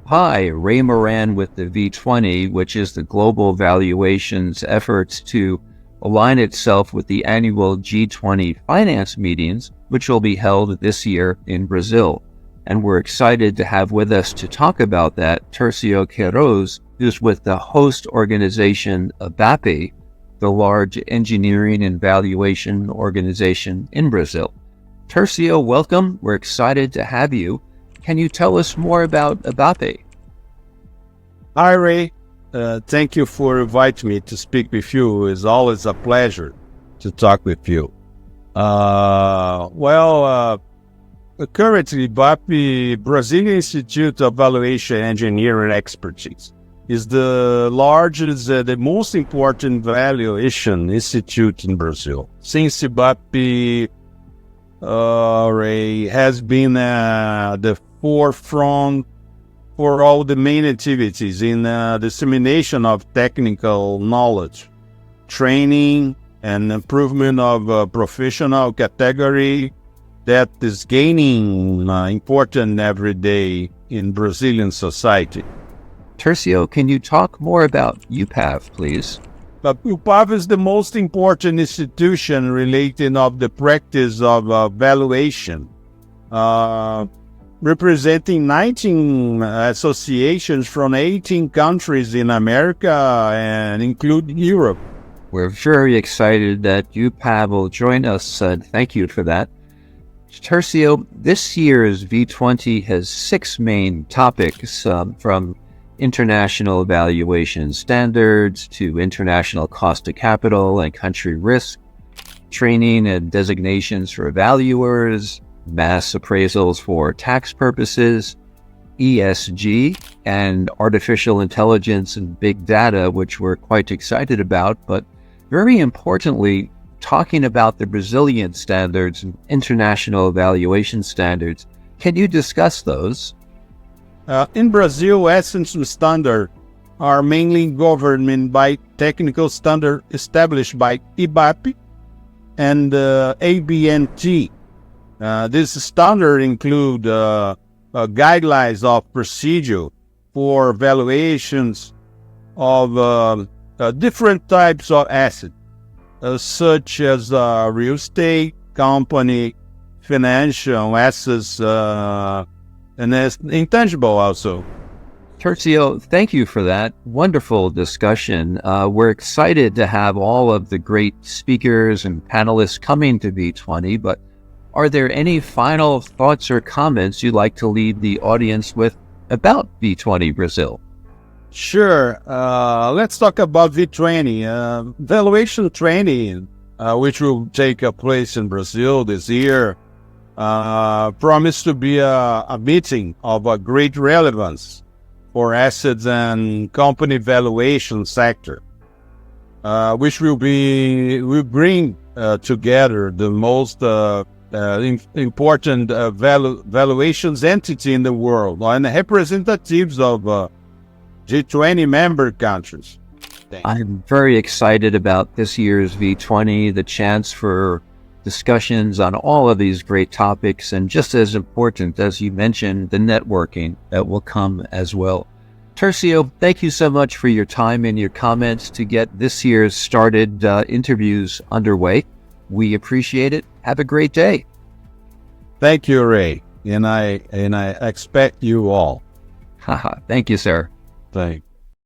Hi, Ray Moran with the V20, which is the Global Valuations efforts to align itself with the annual G20 finance meetings, which will be held this year in Brazil. And we're excited to have with us to talk about that Tercio Queiroz, who's with the host organization IBAPE, the large engineering and valuation organization in Brazil. Tercio, welcome. We're excited to have you. Can you tell us more about IBAPE? Hi, Ray. Thank you for inviting me to speak with you. It's always a pleasure to talk with you. Currently, IBAPE, Brazilian Institute of Valuation Engineering Expertise, is the largest, the most important valuation institute in Brazil. Since IBAPE, Ray, has been the forefront for all the main activities in dissemination of technical knowledge, training, and improvement of professional category that is gaining important every day in Brazilian society. Tercio, can you talk more about UPAV, please? UPAV is the most important institution relating of the practice of valuation, representing 19 associations from 18 countries in America and including Europe. We're very excited that UPAV will join us. Thank you for that. Tercio, this year's V20 has 6 main topics, from international valuation standards to international cost of capital and country risk, training and designations for valuers, mass appraisals for tax purposes, ESG, and artificial intelligence and big data, which we're quite excited about, but very importantly, talking about the Brazilian standards and international valuation standards. Can you discuss those? In Brazil, essence standards are mainly governed by technical standards established by IBAPE and ABNT. This standard include guidelines of procedure for valuations of different types of assets, such as real estate, company, financial assets, and as intangible also. Tercio, thank you for that wonderful discussion. We're excited to have all of the great speakers and panelists coming to V20, but are there any final thoughts or comments you'd like to leave the audience with about V20 Brazil? Sure. Let's talk about V20. Valuation training, which will take place in Brazil this year, promised to be a meeting of a great relevance for assets and company valuation sector, which will bring together the most important valuations entity in the world and representatives of G20 member countries. I'm very excited about this year's V20, the chance for discussions on all of these great topics, and just as important, as you mentioned, the networking that will come as well. Tercio, thank you so much for your time and your comments to get this year's started interviews underway. We appreciate it. Have a great day. Thank you, Ray, and I expect you all. Thank you, sir. Thank you.